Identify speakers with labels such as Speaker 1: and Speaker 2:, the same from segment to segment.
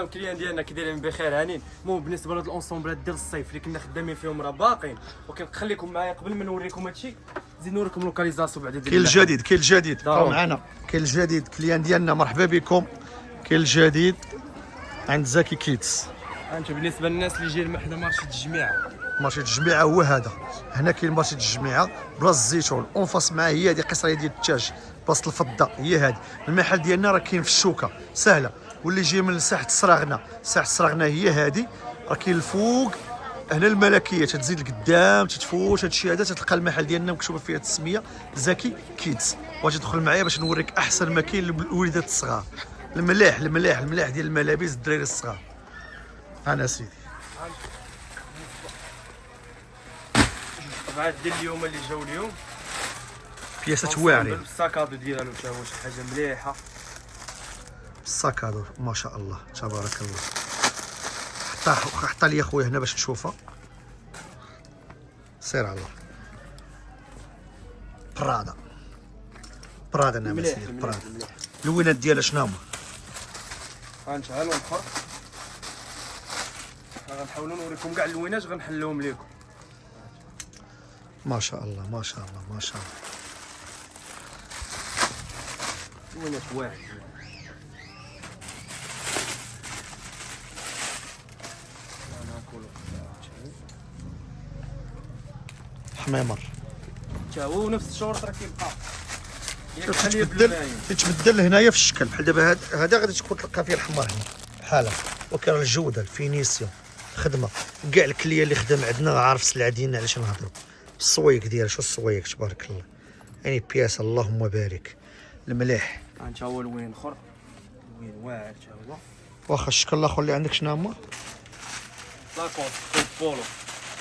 Speaker 1: الكليان ديالنا كي دايرين بخير هانين. المهم بالنسبه لهاد الانصومبلات ديال الصيف اللي كنا خدامين فيهم راه باقيين، وكنخليكم معايا قبل ما نوريكم هادشي زيد نوريكم لوكاليزاسيون بعدا ديال
Speaker 2: كاين الجديد بقاو معنا. كاين الجديد كليان ديالنا، مرحبا بكم. كاين الجديد عند زكي كيدز.
Speaker 1: انت بالنسبه للناس اللي جايين من حدا مارشي التجميع،
Speaker 2: مارشي التجميعه هو هذا. هنا كاين مارشي التجميعه بلاصه الزيتون، اونفاس معاه هي هذه قصريه ديال التاج، بلاصه الفضه هي هذه. المحل ديالنا راه كاين في الشوكه سهله، واللي جاي من ساحه الصراغنه، ساحه الصراغنه هي هذه، راه كاين الفوق هنا الملكيه، تتزيد لقدام تتفوت هادشي هذا تلقى المحل ديالنا مكتوبه فيها التسميه زكي كيدز. واجي تدخل معايا باش نوريك احسن ما كاين للوليدات الصغار، الملاح ديال الملابس الدراري الصغار. انا سيدي
Speaker 1: الطبعات ديال اليوم اللي جاو اليوم
Speaker 2: بياسات واعرين.
Speaker 1: الساكادو ديالو تا هو شي حاجه مليحه،
Speaker 2: الساكادو ما شاء الله تبارك الله. حطها لي خويا هنا باش تشوفها. سير على الله. برادا نعم سيدي برادا. اللوينات ديالها شنو هما؟
Speaker 1: هانت ها الاخر غنحاولوا نوريكم كاع اللوينات غنحلوهم لكم.
Speaker 2: ما شاء الله ما شاء الله ما شاء الله.
Speaker 1: اللوينات واعرين.
Speaker 2: حميمر
Speaker 1: تا هو نفس الشورت راه كيبقى
Speaker 2: يتبدل هنايا في الشكل. بحال دابا هذا غادي تكون تلقى فيه الحمر هنا بحالها، وكان الجوده الفينيسيون الخدمه كاع الكليه اللي خدام عندنا عارف السلعه ديالنا علاش نهضروا. الصويق ديالها شو الصويق تبارك الله، يعني بياس اللهم بارك. المليح
Speaker 1: هانت هو لوين اخر، لوين واعر تا هو.
Speaker 2: واخا الشكل الاخر اللي عندك شنو هما؟
Speaker 1: لاكوست بولو.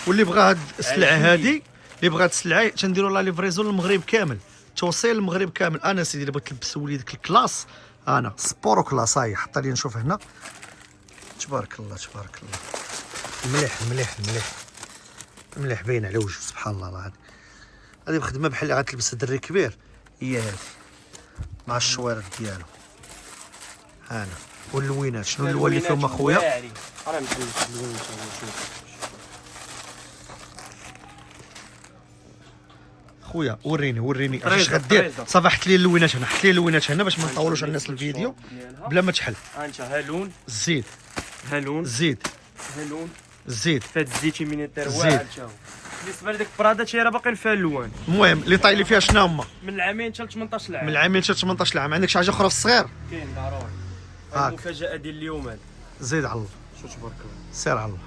Speaker 2: واللي بغى هاد السلعه هادي، اللي بغى هاد السلعه تنديروا لها ليفريزون للمغرب كامل، توصيل للمغرب كامل. انا سيدي اللي بغيت تلبس وليدك الكلاس، انا سبورو كلاس. هاي حط لي نشوف هنا تبارك الله تبارك الله. المليح باين على وجهه سبحان الله العظيم. هذه بخدمه بحال اللي غتلبس دري كبير هي هذه مع الشوارع ديالو. هانا واللوينات شنو اللون اللي فيهم اخويا؟
Speaker 1: راه نحل اللوين تا هو. شوف
Speaker 2: خويا وريني اش غدير. صافي حط لي اللوينات هنا، حط لي اللوينات هنا باش ما نطولوش على الناس الفيديو بلا ما تحل.
Speaker 1: هانت هالون
Speaker 2: زيد
Speaker 1: هالون
Speaker 2: زيد
Speaker 1: هالون
Speaker 2: زيد
Speaker 1: فهاد الزيتي مينيتير واعر تا هو. بالنسبه لديك برادا تي راه باقيين فيها اللوان.
Speaker 2: المهم اللي طايلي فيها شنو هما؟
Speaker 1: من العامين حتى 18 عام.
Speaker 2: من العامين حتى 18 عام. عندك شي حاجه اخرى في الصغير؟
Speaker 1: كاين ضروري. المفاجاه ديال اليوم هذه.
Speaker 2: زيد على الله.
Speaker 1: شو تبارك الله.
Speaker 2: سير على الله.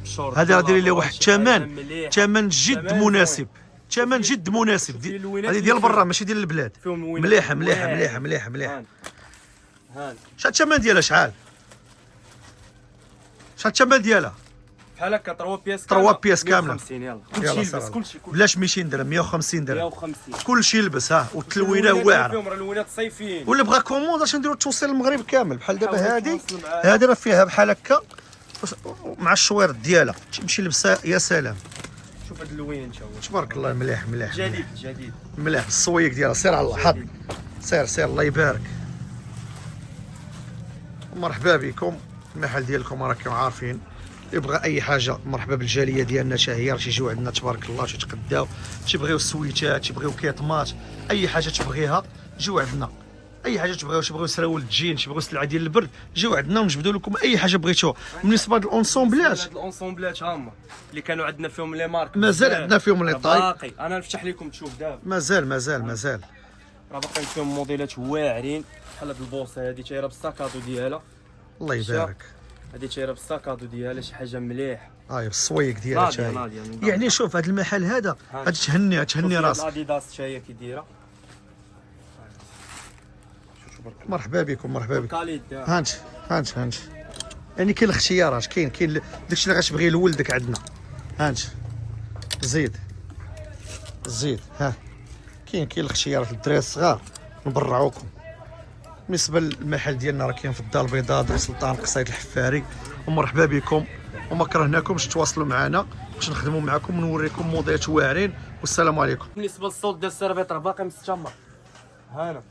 Speaker 1: الشورت
Speaker 2: هذه راه ديري لي واحد الثمن جد مناسب، ثمن جد مناسب. هذه ديال برا ماشي ديال البلاد. مليحه.
Speaker 1: هان
Speaker 2: شحال الثمن ديالها؟ شحال الثمن ديالها؟
Speaker 1: بحال هكا
Speaker 2: 3 بياس كامله.
Speaker 1: 150. يلا
Speaker 2: كلشي
Speaker 1: يلبس كلشي
Speaker 2: بلاش 200 درهم 150 درهم
Speaker 1: 150
Speaker 2: كلشي يلبس. ها والتلوينه واعره.
Speaker 1: فيهم راه اللوينات صيفيين.
Speaker 2: واللي بغى كوموند اش نديرو التوصيل للمغرب كامل. بحال دابا هذه راه فيها بحال هكا مع الشوير ديالها تمشي لبسها يا سلام.
Speaker 1: شوف هاد اللوين انت هو
Speaker 2: تبارك الله. مليح
Speaker 1: جديد
Speaker 2: مليح. الصويق ديالها سير على الله. حط سير الله يبارك. مرحبا بكم. المحل ديالكم راكم عارفين، يبغى اي حاجه مرحبا بالجاليه ديالنا حتى هي راه تيجيو عندنا تبارك الله تيتقداو. تيبغيو السويتات، تيبغيو كيطمات، اي حاجه تبغيها جيو عندنا. اي حاجه تبغيو سراول الجين، تبغيو السلعه ديال البرد جيو عندنا ونجبدوا لكم اي حاجه بغيتوها. بالنسبه للانصومبلات،
Speaker 1: هاد الانصومبلات هما اللي كانوا عندنا فيهم لي مارك
Speaker 2: مازال عندنا فيهم لي طاي
Speaker 1: باقي. انا نفتح لكم تشوف دابا
Speaker 2: مازال
Speaker 1: راه باقيين فيهم موديلات واعرين. بحال هاد البوصه هادي تايره بالساكادو ديالها.
Speaker 2: الله يبارك.
Speaker 1: هادي تايره بالساكادو ديالها شي حاجه مليحه.
Speaker 2: بالصويق ديالها. يعني شوف هذا المحل هذا غادي تهني راسك.
Speaker 1: اديداس حتى هي كي دايره.
Speaker 2: مرحبا بكم. هانت يعني كاين الاختيارات، كاين داكشي اللي غتبغي لولدك عندنا. هانت زيد ها كاين الاختيارات للدراري الصغار نبرعوكم. بالنسبه للمحل ديالنا راه كاين في الدار البيضاء در سلطان قصيد الحفاري. ومرحبا بكم وما كرهناكمش تواصلوا معنا باش نخدموا معكم ونوريكم موديلات واعرين. والسلام عليكم.
Speaker 1: بالنسبه للصوت ديال السيرفيت راه باقي مستمر. هانا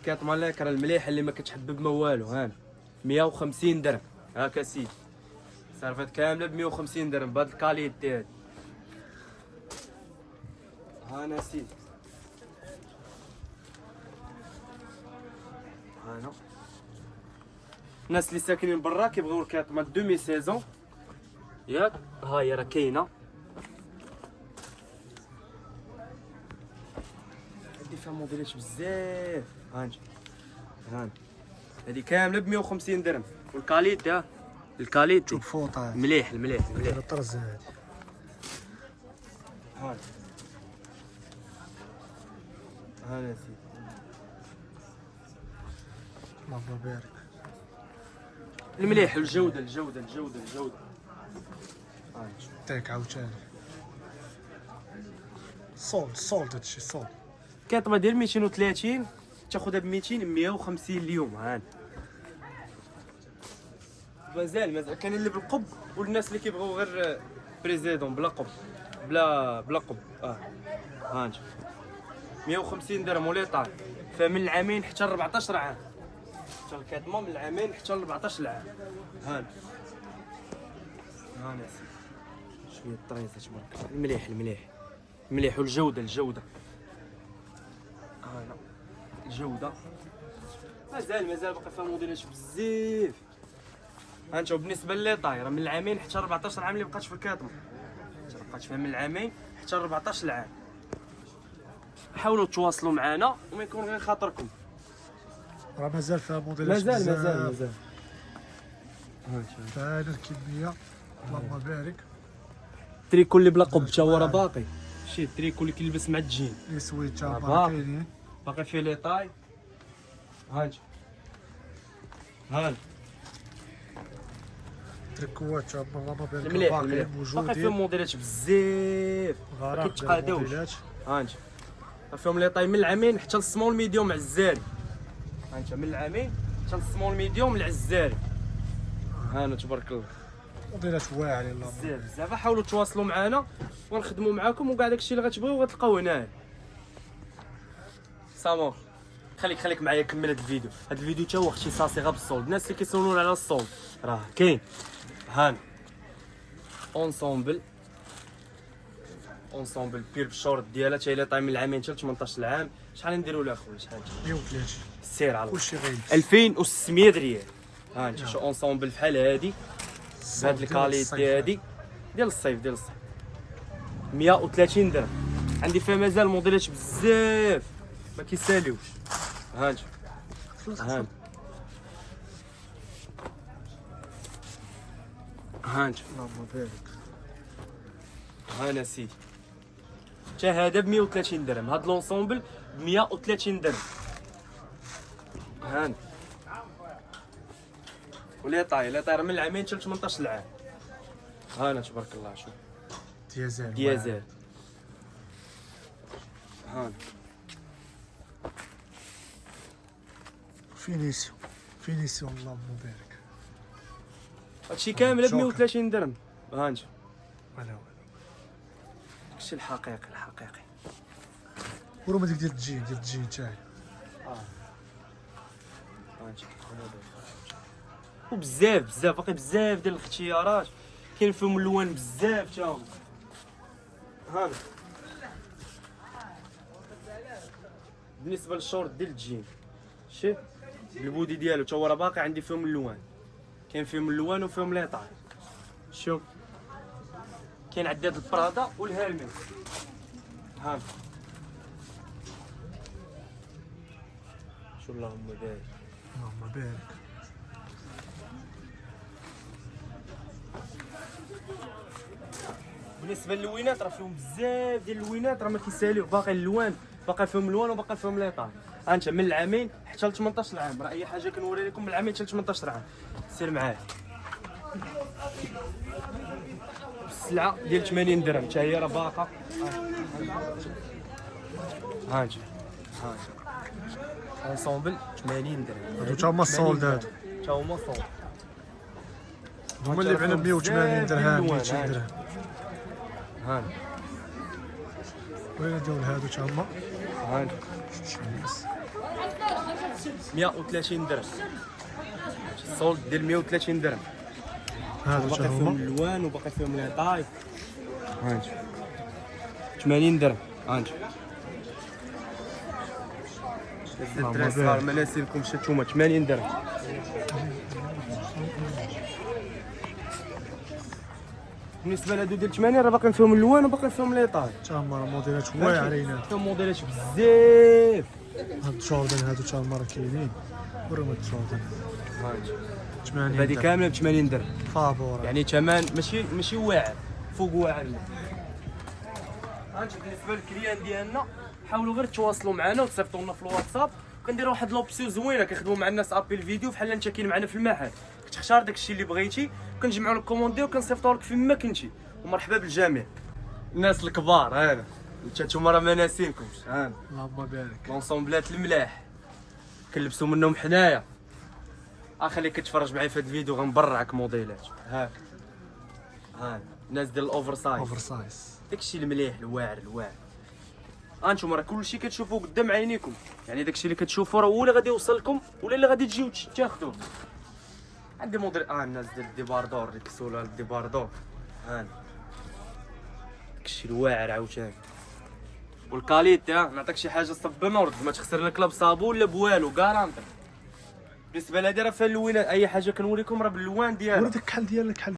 Speaker 1: كيطمع لك راه المليحه اللي ما كتحبب ما والو. هانا 150 درهم. هاكا سيدي صرفت كامله ب 150 درهم بهاد الكاليتي هادي. هانا سيدي هانا. الناس اللي ساكنين برا كيبغيو الكاطمه دومي سيزون ياك، ها هي راه كاينه. عندي فيها موديلات بزاف. هانجي هاني هادي كامله ب 150 درهم. والكاليتي ها الكاليتي
Speaker 2: شوف فوطه
Speaker 1: مليح المليح مليح.
Speaker 2: الطرز هادي.
Speaker 1: هاني هاني سيدي
Speaker 2: الله يبارك.
Speaker 1: المليح والجوده الجوده الجوده الجوده. هانجي
Speaker 2: تاك عاوتاني صولد هادشي صولد.
Speaker 1: كاطمه ديال 230 تاخذها ب 200 150 اليوم. هاني مازال كاينين اللي بالقب والناس اللي كيبغيو غير بريزيدون بلا قب بلا قب. هانجي 150 درهم ولا طاي. فمن العامين حتى 14 عام. حتى الكاطمه من العامين حتى 14 عام. هاني هاني شويه الطريزه تبارك الله. المليح المليح المليح والجوده الجوده. هانا الجوده مازال باقي فيها موديلات بزاف. هانشوف بالنسبه لي طايره من العامين حتى 14 عام اللي بقات في الكاطمه. بقات فيها من العامين حتى 14 عام. حاولوا تواصلوا معنا وما يكون غير خاطركم.
Speaker 2: راه مازال فيها موديلات
Speaker 1: مازال
Speaker 2: فهذا الكميه اللهم بارك.
Speaker 1: التريكو اللي بلا قب حتى هو راه باقي. شي التريكو اللي كيلبس مع الجين
Speaker 2: لي سويتشا
Speaker 1: باقي.
Speaker 2: كاينين
Speaker 1: باقي فيه لي طاي. هانجي هاني
Speaker 2: تريكوات اللهم بارك
Speaker 1: المليح
Speaker 2: باقيين
Speaker 1: المليح. باقي فيهم
Speaker 2: موجودين.
Speaker 1: موديلات بزاف ما
Speaker 2: غرق
Speaker 1: كيتقادوش.
Speaker 2: الموديلات.
Speaker 1: هانجي فيهم لي طاي من العامين حتى للسمول ميديوم عزاري. هانت من العامين حتى للسمول ميديوم العزاري. هانا تبارك الله
Speaker 2: موديلات واعره اللهم
Speaker 1: بزاف بزاف. حاولوا تواصلوا معنا ونخدموا معاكم وكاع داكشي اللي غتبغيو غتلقاو هنا. سامور خليك معايا كمل هذا الفيديو. هذا الفيديو تا هو اختصاصي غير بالصولد. الناس اللي كيسولونا على الصولد راه كاين. هانا اونسومبل بير بشورت ديالها تا الى طاي من العامين حتى 18 عام. شحال نديروا لها اخويا شحال
Speaker 2: 130
Speaker 1: سير على
Speaker 2: كلشي غير
Speaker 1: 2600 ريال. ها انت شو اونسومبل بحال هادي بهاد الكاليتي هادي ديال الصيف 130 درهم. عندي فيها مازال موديلات بزاف ما كيساليوش. ها انت ها انت
Speaker 2: اللهم بارك.
Speaker 1: هانا سيدي حتى هذا ب 130 درهم. هاد لونسومبل ب 130 درهم. هانا ولي طاير من العامين حتى 18 عام. هانا تبارك الله شوف ديازال. هانا
Speaker 2: فينيسيون اللهم بارك.
Speaker 1: هادشي كامل ب 130 درهم. ها انت
Speaker 2: ولا
Speaker 1: داكشي الحقيقي
Speaker 2: ورا ديك ديال الجين تاعي.
Speaker 1: وبزاف باقي بزاف ديال الاختيارات. كاين فيهم اللوان بزاف تا هما. هانا بالنسبه للشورت ديال الجين شي البودي ديالو تا هو راه باقي عندي فيهم اللوان. كاين فيهم اللوان وفيهم لي طاي. شوف كاين عندي هاد البرادا والهيرميس. هانا شو اللهم بارك.
Speaker 2: اللهم بارك.
Speaker 1: بالنسبه للوينات راه فيهم بزاف ديال اللوينات راه ما كيساليو. باقي اللوان باقي فيهم اللوان وباقي فيهم لي طاي. انت من العامين حتى ل 18 عام. راه اي حاجه كنوري لكم من العامين حتى ل 18 عام. سير معايا. السلعه ديال 80 درهم حتى هي راه باقا. ها انت اونسومبل 80 درهم.
Speaker 2: هادو تا هما الصولد هادو.
Speaker 1: تا هما صولد.
Speaker 2: هما اللي بعنا ب 180 درهم 200 درهم.
Speaker 1: هاني
Speaker 2: وين ديال هادو تا هما
Speaker 1: هاني 130 درهم. السولد ديال 130 درهم.
Speaker 2: هادو
Speaker 1: باقي
Speaker 2: تا
Speaker 1: فيهم
Speaker 2: هما
Speaker 1: الالوان وباقي فيهم لي طاي. هانتو 80 درهم. هانتو الدراري الصغار ما ناسيلكمش نتوما 80 درهم. بالنسبه لهادو ديال 80 راه باقي فيهم الالوان وباقي فيهم لي طاي.
Speaker 2: تا هما موديلات واعرين. هادو
Speaker 1: فيهم موديلات بزاف.
Speaker 2: هاد جوردن هادو تا هما راه كاينين. وريهم هاد جوردن
Speaker 1: هانتو
Speaker 2: 80
Speaker 1: هادي
Speaker 2: درهم.
Speaker 1: كامله ب 80 درهم.
Speaker 2: فابور
Speaker 1: يعني ثمن ماشي واعر، فوق واعر. هانتو بالنسبه للكليان ديالنا حاولوا غير تواصلوا معنا وتصيفطوا لنا في الواتساب. كنديروا واحد لوبسيون زوينه كنخدموا مع الناس ابي الفيديو بحال انت كاين معنا في المحل، كتختار داكشي اللي بغيتي كنجمعوا لك كوموندي وكنصيفطوا لك فين ما كنتي. ومرحبا بالجميع الناس الكبار. هذا نتوما راه ما ناسينكمش. هذا
Speaker 2: اللهم بارك.
Speaker 1: لونسومبلات الملاح كنلبسوا منهم حنايا. خليك كتفرج معايا في هذا الفيديو غنبرعك موديلات. هاك الناس ديال الاوفر سايز،
Speaker 2: اوفر سايز.
Speaker 1: داكشي المليح الواعر. هانتوما راه كلشي كتشوفوه قدام عينيكم، يعني داكشي اللي كتشوفوا راه هو اللي غادي يوصل لكم ولا اللي غادي تجيو تاخذوه. عندي موديل الناس ديال الديباردور اللي كيسولوا على الديباردور. داكشي الواعر عاوتاني. والكاليتي نعطيك شي حاجه صب نورد ما تخسر لك لا بصابون ولا بوالو كارانتي. بالنسبه لهادي راه فيها اللوينات، اي حاجه كنوريكم راه باللوان ديالها.
Speaker 2: ورا داك الكحل ديالك